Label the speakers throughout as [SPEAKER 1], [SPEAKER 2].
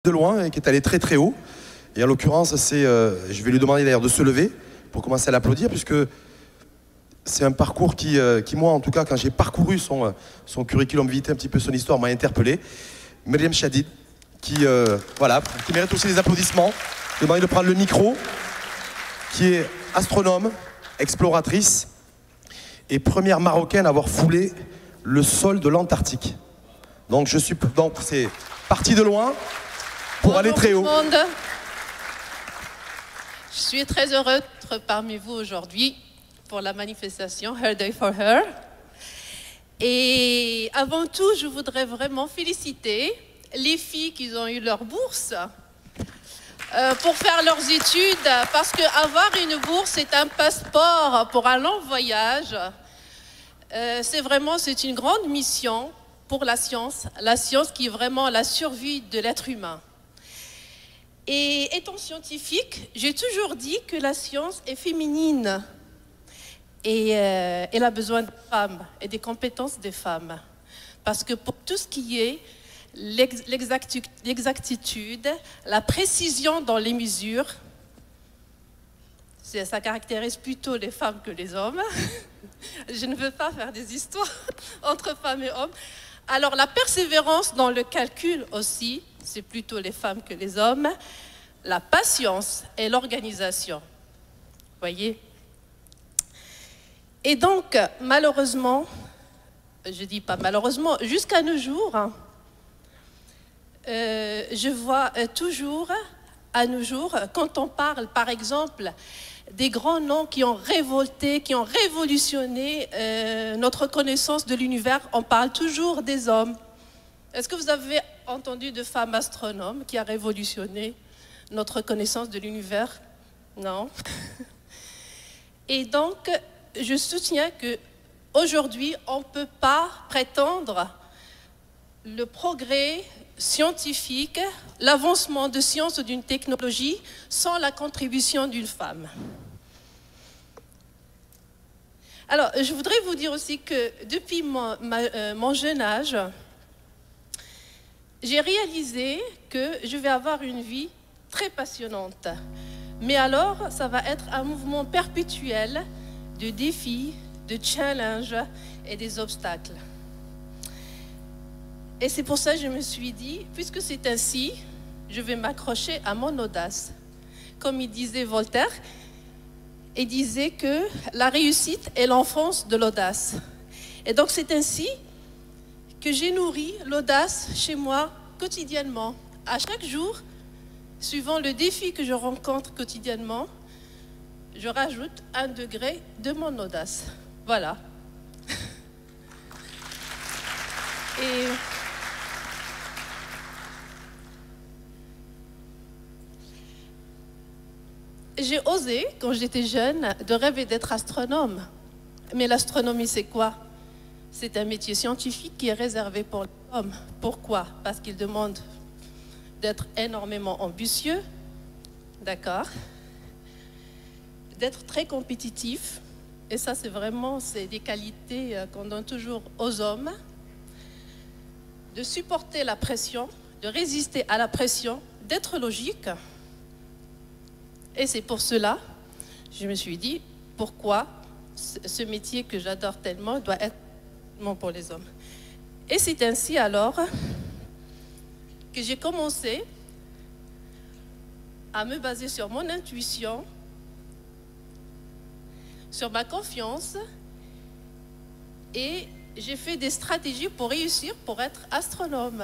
[SPEAKER 1] de loin et qui est allé très très haut. Et en l'occurrence, je vais lui demander d'ailleurs de se lever pour commencer à l'applaudir, puisque c'est un parcours qui, moi en tout cas, quand j'ai parcouru son curriculum vitae, un petit peu son histoire, m'a interpellé. Myriam Chadid, qui mérite aussi des applaudissements. Je vais demander de prendre le micro, qui est astronome, exploratrice et première marocaine à avoir foulé le sol de l'Antarctique. Donc c'est parti de loin pour aller très haut.
[SPEAKER 2] Je suis très heureuse d'être parmi vous aujourd'hui pour la manifestation Her Day for Her. Et avant tout, je voudrais vraiment féliciter les filles qui ont eu leur bourse pour faire leurs études, parce qu'avoir une bourse, c'est un passeport pour un long voyage. C'est une grande mission pour la science qui est vraiment la survie de l'être humain. Et étant scientifique, j'ai toujours dit que la science est féminine et elle a besoin de femmes et des compétences des femmes. Parce que pour tout ce qui est l'exactitude, la précision dans les mesures, ça caractérise plutôt les femmes que les hommes. Je ne veux pas faire des histoires entre femmes et hommes. Alors la persévérance dans le calcul aussi, c'est plutôt les femmes que les hommes. La patience et l'organisation. Vous voyez? Et donc, malheureusement, je dis pas malheureusement, jusqu'à nos jours, je vois toujours, à nos jours, quand on parle, par exemple, des grands noms qui ont révolté, qui ont révolutionné notre connaissance de l'univers, on parle toujours des hommes. Est-ce que vous avez entendu de femmes astronomes qui a révolutionné notre connaissance de l'univers? Non. Et donc, je soutiens qu'aujourd'hui, on ne peut pas prétendre le progrès scientifique, l'avancement de science ou d'une technologie sans la contribution d'une femme. Alors, je voudrais vous dire aussi que depuis mon jeune âge, j'ai réalisé que je vais avoir une vie très passionnante. Mais alors, ça va être un mouvement perpétuel de défis, de challenges et des obstacles. Et c'est pour ça que je me suis dit, puisque c'est ainsi, je vais m'accrocher à mon audace. Comme il disait Voltaire, il disait que la réussite est l'enfance de l'audace. Et donc c'est ainsi que j'ai nourri l'audace chez moi quotidiennement. À chaque jour, suivant le défi que je rencontre quotidiennement, je rajoute 1 degré de mon audace. Voilà. Et j'ai osé, quand j'étais jeune, de rêver d'être astronome. Mais l'astronomie, c'est quoi? C'est un métier scientifique qui est réservé pour les hommes. Pourquoi? Parce qu'il demande d'être énormément ambitieux, d'accord? D'être très compétitif. Et ça, c'est des qualités qu'on donne toujours aux hommes. De supporter la pression, de résister à la pression, d'être logique. Et c'est pour cela, je me suis dit, pourquoi ce métier que j'adore tellement doit être pour les hommes. Et c'est ainsi alors que j'ai commencé à me baser sur mon intuition, sur ma confiance, et j'ai fait des stratégies pour réussir, pour être astronome.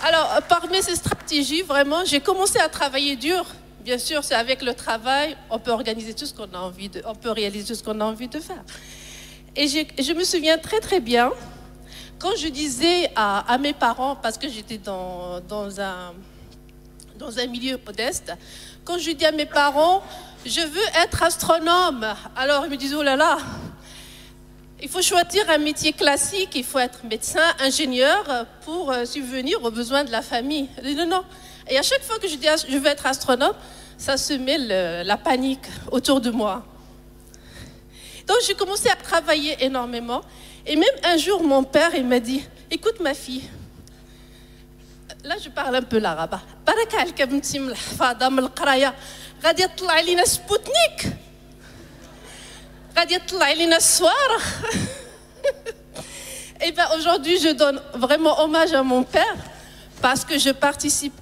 [SPEAKER 2] Alors, parmi ces stratégies, vraiment, j'ai commencé à travailler dur. Bien sûr, c'est avec le travail, on peut organiser tout ce qu'on a envie de, on peut réaliser tout ce qu'on a envie de faire. Et je me souviens très très bien, quand je disais à mes parents, parce que j'étais dans un milieu modeste, quand je dis à mes parents, je veux être astronome, alors ils me disaient, oh là là, il faut choisir un métier classique, il faut être médecin, ingénieur pour subvenir aux besoins de la famille. Je dis, non, non. Et à chaque fois que je dis je veux être astronome, ça se met la panique autour de moi. Donc j'ai commencé à travailler énormément. Et même un jour, mon père, il m'a dit, écoute ma fille, là je parle un peu l'arabe. Baraka عليك بنتي من الحفاظة من القراية غادي تطلع لينا سبوتنيك غادي تطلع لينا الصواريخ. Et bien aujourd'hui je donne vraiment hommage à mon père parce que je participe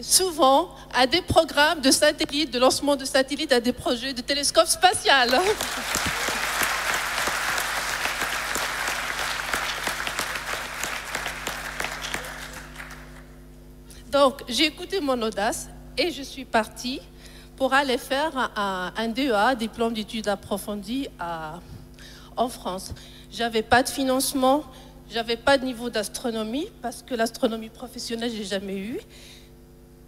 [SPEAKER 2] souvent à des programmes de satellites, de lancement de satellites, à des projets de télescope spatial. Donc, j'ai écouté mon audace et je suis partie pour aller faire un DEA, diplôme d'études approfondies en France. Je n'avais pas de financement, je n'avais pas de niveau d'astronomie parce que l'astronomie professionnelle, je n'ai jamais eu.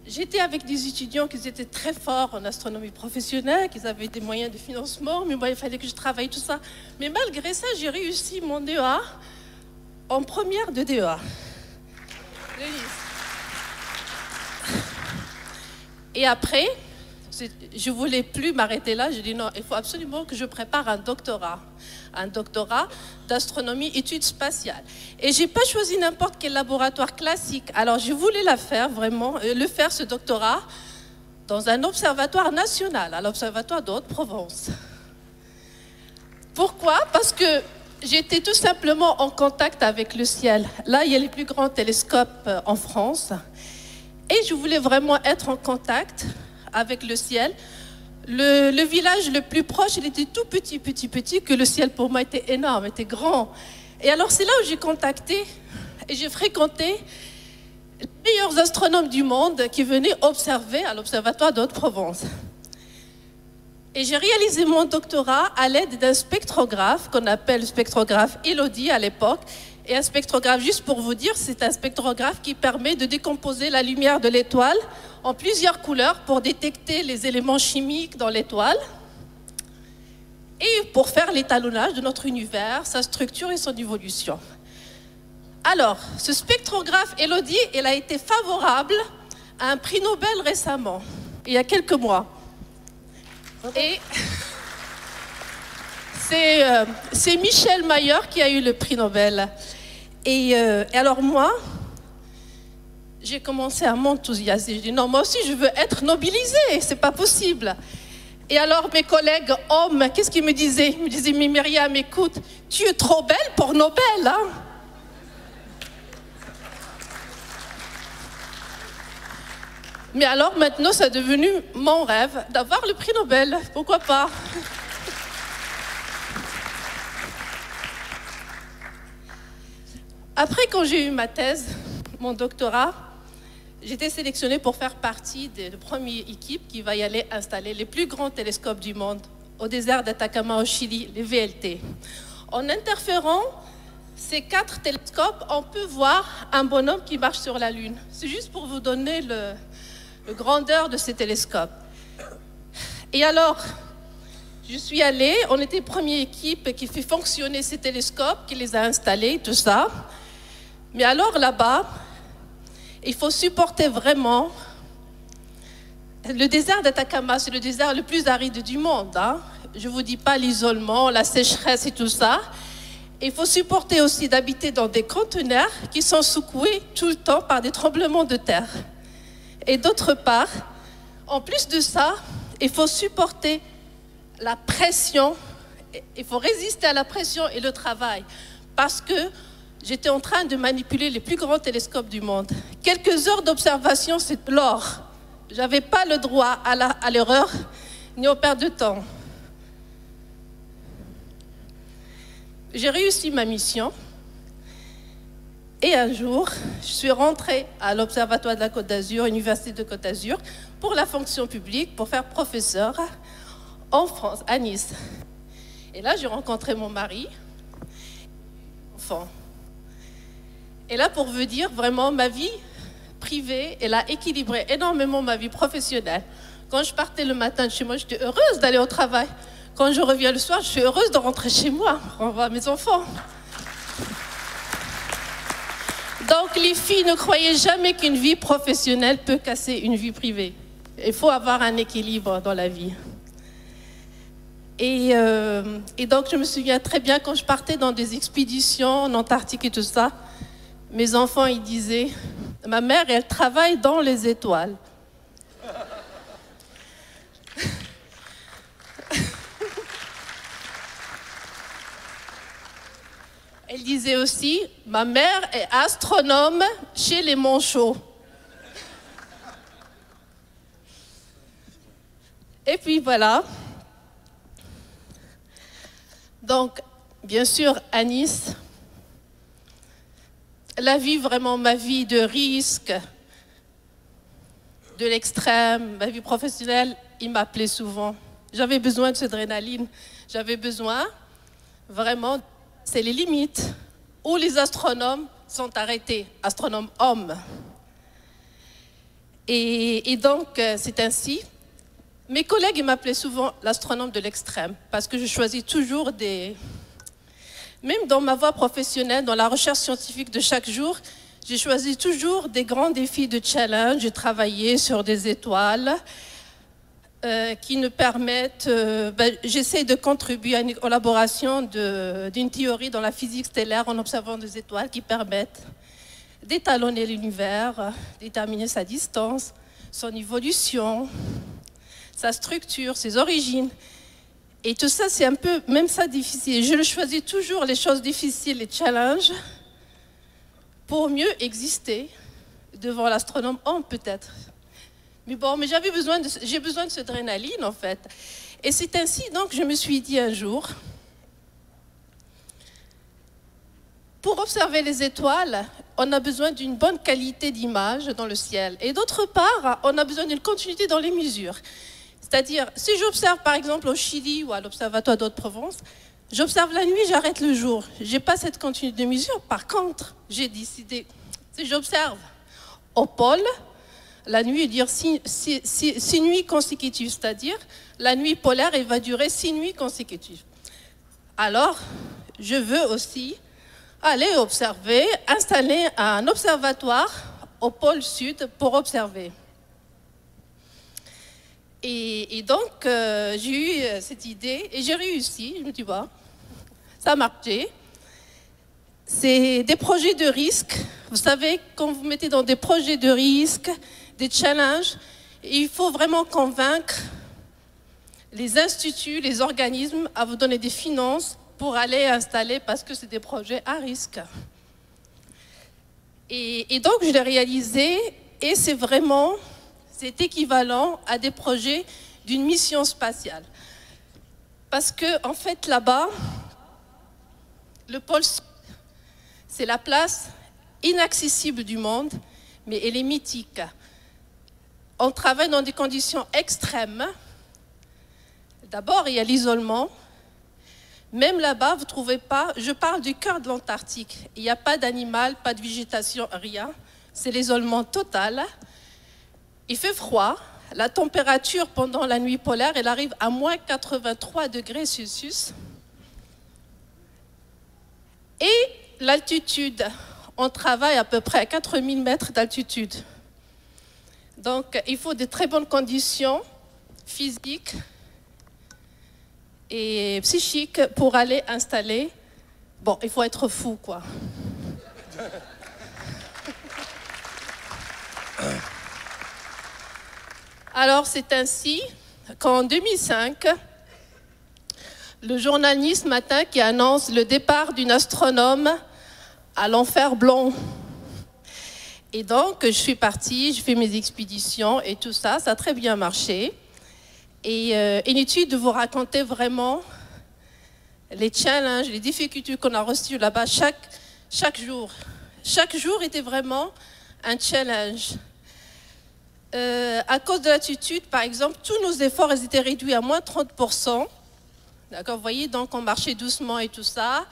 [SPEAKER 2] J'étais avec des étudiants qui étaient très forts en astronomie professionnelle, qui avaient des moyens de financement, mais moi, il fallait que je travaille tout ça. Mais malgré ça, j'ai réussi mon DEA en première de DEA. Et après, je ne voulais plus m'arrêter là. Je dis non, il faut absolument que je prépare un doctorat d'astronomie, études spatiales. Et je n'ai pas choisi n'importe quel laboratoire classique. Alors, je voulais faire ce doctorat dans un observatoire national, à l'Observatoire de Haute-Provence. Pourquoi? Parce que j'étais tout simplement en contact avec le ciel. Là, il y a les plus grands télescopes en France. Et je voulais vraiment être en contact avec le ciel. Le village le plus proche, il était tout petit, que le ciel pour moi était énorme, était grand. Et alors c'est là où j'ai contacté et j'ai fréquenté les meilleurs astronomes du monde qui venaient observer à l'Observatoire de Haute-Provence. Et j'ai réalisé mon doctorat à l'aide d'un spectrographe qu'on appelle le spectrographe Elodie à l'époque. Et un spectrographe, juste pour vous dire, c'est un spectrographe qui permet de décomposer la lumière de l'étoile en plusieurs couleurs pour détecter les éléments chimiques dans l'étoile et pour faire l'étalonnage de notre univers, sa structure et son évolution. Alors, ce spectrographe Elodie, il a été favorable à un prix Nobel récemment, il y a quelques mois. Et c'est Michel Mayer qui a eu le prix Nobel. Et alors moi, j'ai commencé à m'enthousiasmer. Je dis non, moi aussi je veux être nobilisée, c'est pas possible. Et alors mes collègues hommes, qu'est-ce qu'ils me disaient? Ils me disaient, mais Myriam, écoute, tu es trop belle pour Nobel, hein? Mais alors maintenant, c'est devenu mon rêve d'avoir le prix Nobel, pourquoi pas? Après, quand j'ai eu ma thèse, mon doctorat, j'étais sélectionnée pour faire partie de la première équipe qui va y aller installer les plus grands télescopes du monde au désert d'Atacama au Chili, les VLT. En interférant ces 4 télescopes, on peut voir un bonhomme qui marche sur la Lune. C'est juste pour vous donner le grandeur de ces télescopes. Et alors, je suis allée, on était première équipe qui fait fonctionner ces télescopes, qui les a installés, tout ça. Mais alors là-bas, il faut supporter vraiment. Le désert d'Atacama, c'est le désert le plus aride du monde, hein. Je ne vous dis pas l'isolement, la sécheresse et tout ça. Il faut supporter aussi d'habiter dans des conteneurs qui sont secoués tout le temps par des tremblements de terre. Et d'autre part, en plus de ça, il faut supporter la pression, il faut résister à la pression et le travail. Parce que j'étais en train de manipuler les plus grands télescopes du monde. Quelques heures d'observation, c'est l'or. Je n'avais pas le droit à l'erreur ni aux pertes de temps. J'ai réussi ma mission. Et un jour, je suis rentrée à l'Observatoire de la Côte d'Azur, Université de Côte d'Azur, pour la fonction publique, pour faire professeur en France, à Nice. Et là, j'ai rencontré mon mari, enfant. Et là, pour vous dire, vraiment, ma vie privée, elle a équilibré énormément ma vie professionnelle. Quand je partais le matin de chez moi, j'étais heureuse d'aller au travail. Quand je reviens le soir, je suis heureuse de rentrer chez moi, pour voir mes enfants. Donc, les filles, ne croyez jamais qu'une vie professionnelle peut casser une vie privée. Il faut avoir un équilibre dans la vie. Et donc, je me souviens très bien quand je partais dans des expéditions en Antarctique et tout ça, mes enfants, ils disaient, ma mère, elle travaille dans les étoiles. Elle disait aussi, ma mère est astronome chez les Manchots. Et puis voilà. Donc, bien sûr, à Nice, la vie, vraiment ma vie de risque, de l'extrême, ma vie professionnelle, il m'appelait souvent. J'avais besoin de cette adrénaline. J'avais besoin, vraiment, c'est les limites où les astronomes sont arrêtés, astronomes hommes. Et donc, c'est ainsi. Mes collègues m'appelaient souvent l'astronome de l'extrême, parce que je choisis toujours des... Même dans ma voie professionnelle, dans la recherche scientifique de chaque jour, j'ai choisi toujours des grands défis de challenge. J'ai travaillé sur des étoiles qui nous permettent... j'essaie de contribuer à une élaboration d'une théorie dans la physique stellaire en observant des étoiles qui permettent d'étalonner l'univers, déterminer sa distance, son évolution, sa structure, ses origines. Et tout ça, c'est un peu, même ça, difficile. Je choisis toujours les choses difficiles, les challenges, pour mieux exister devant l'astronome homme, peut-être. Mais bon, mais j'ai besoin de cette adrénaline, en fait. Et c'est ainsi, donc, je me suis dit un jour, pour observer les étoiles, on a besoin d'une bonne qualité d'image dans le ciel. Et d'autre part, on a besoin d'une continuité dans les mesures. C'est-à-dire, si j'observe par exemple au Chili ou à l'Observatoire d'Haute-Provence, j'observe la nuit, j'arrête le jour. Je n'ai pas cette continuité de mesure. Par contre, j'ai décidé, si j'observe au pôle, la nuit, dire 6 nuits consécutives, c'est-à-dire la nuit polaire, elle va durer 6 nuits consécutives. Alors, je veux aussi aller observer, installer un observatoire au pôle sud pour observer. Et donc, j'ai eu cette idée et j'ai réussi. Je me dis, bah, ça a marché. C'est des projets de risque. Vous savez, quand vous mettez dans des projets de risque, des challenges, il faut vraiment convaincre les instituts, les organismes à vous donner des finances pour aller installer, parce que c'est des projets à risque. Et donc, je l'ai réalisé et c'est vraiment... C'est équivalent à des projets d'une mission spatiale. Parce que, en fait, là-bas, le pôle Sud, c'est la place inaccessible du monde, mais elle est mythique. On travaille dans des conditions extrêmes. D'abord, il y a l'isolement. Même là-bas, vous ne trouvez pas... Je parle du cœur de l'Antarctique. Il n'y a pas d'animal, pas de végétation, rien. C'est l'isolement total. Il fait froid, la température pendant la nuit polaire, elle arrive à moins 83 degrés Celsius. Et l'altitude, on travaille à peu près à 4000 mètres d'altitude. Donc, il faut de très bonnes conditions physiques et psychiques pour aller installer. Bon, il faut être fou, quoi. Alors, c'est ainsi qu'en 2005, le journal Nice Matin qui annonce le départ d'une astronome à l'enfer blanc. Et donc, je suis partie, je fais mes expéditions et tout ça, ça a très bien marché. Et inutile de vous raconter vraiment les challenges, les difficultés qu'on a reçues là-bas chaque jour. Chaque jour était vraiment un challenge. À cause de l'altitude, par exemple, tous nos efforts étaient réduits à moins 30%. D'accord, vous voyez, donc on marchait doucement et tout ça.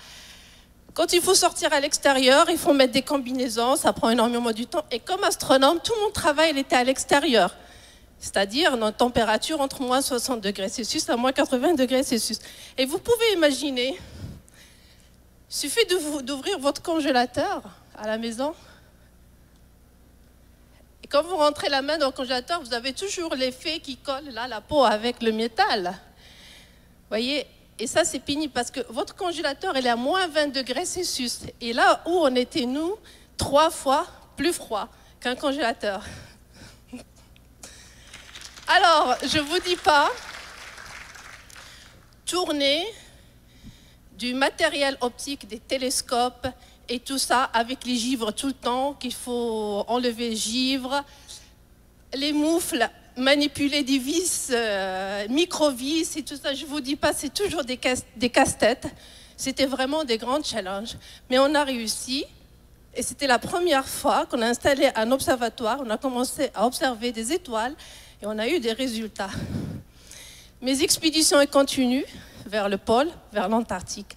[SPEAKER 2] Quand il faut sortir à l'extérieur, il faut mettre des combinaisons, ça prend énormément du temps. Et comme astronome, tout mon travail il était à l'extérieur. C'est-à-dire dans une température entre moins 60 degrés Celsius à moins 80 degrés Celsius. Et vous pouvez imaginer, il suffit d'ouvrir votre congélateur à la maison. Et quand vous rentrez la main dans le congélateur, vous avez toujours l'effet qui colle là, la peau avec le métal. voyez, et ça c'est pénible parce que votre congélateur il est à moins 20 degrés Celsius. Et là où on était nous, 3 fois plus froid qu'un congélateur. Alors, je ne vous dis pas, tourner du matériel optique, des télescopes et tout ça avec les givres tout le temps, qu'il faut enlever les givres, les moufles, manipuler des vis, micro-vis et tout ça, je ne vous dis pas, c'est toujours des casse-têtes. C'était vraiment des grands challenges. Mais on a réussi et c'était la première fois qu'on a installé un observatoire, on a commencé à observer des étoiles et on a eu des résultats. Mes expéditions continuent vers le pôle, vers l'Antarctique.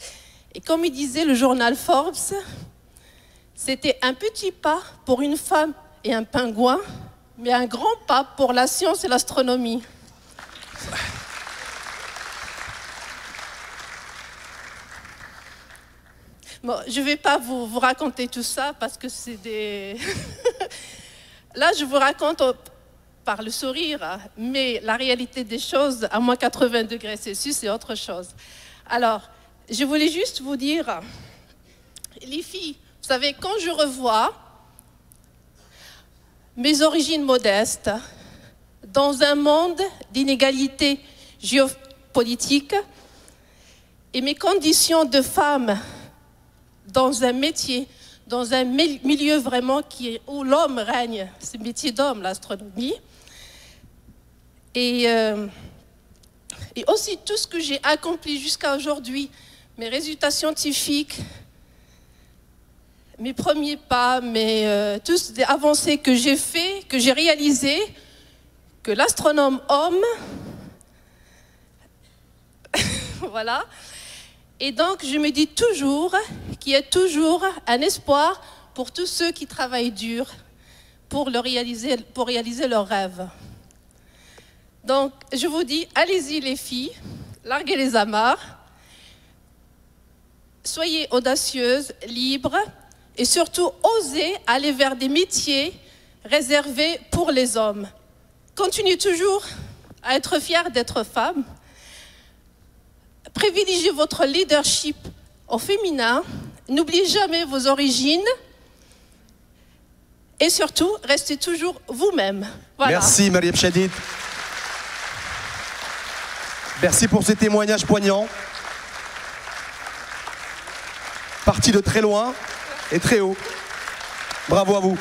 [SPEAKER 2] Et comme il disait le journal Forbes, c'était un petit pas pour une femme et un pingouin, mais un grand pas pour la science et l'astronomie. Bon, je ne vais pas vous raconter tout ça parce que c'est des... Là, je vous raconte par le sourire, mais la réalité des choses, à moins 80 degrés Celsius, c'est autre chose. Alors, je voulais juste vous dire, les filles, vous savez, quand je revois mes origines modestes dans un monde d'inégalité géopolitique et mes conditions de femme dans un métier, dans un milieu vraiment où l'homme règne, c'est le métier d'homme, l'astronomie, et aussi tout ce que j'ai accompli jusqu'à aujourd'hui, mes résultats scientifiques, mes premiers pas, toutes les avancées que j'ai faites, que j'ai réalisées, que l'astronome homme, voilà. Et donc, je me dis toujours qu'il y a toujours un espoir pour tous ceux qui travaillent dur pour réaliser leurs rêves. Donc, je vous dis, allez-y les filles, larguez les amarres, soyez audacieuses, libres, et surtout, osez aller vers des métiers réservés pour les hommes. Continuez toujours à être fiers d'être femme. Privilégiez votre leadership au féminin. N'oubliez jamais vos origines. Et surtout, restez toujours vous-même. Voilà.
[SPEAKER 1] Merci Mariam Chadid. Merci pour ces témoignages poignants. Parti de très loin et très haut. Bravo à vous.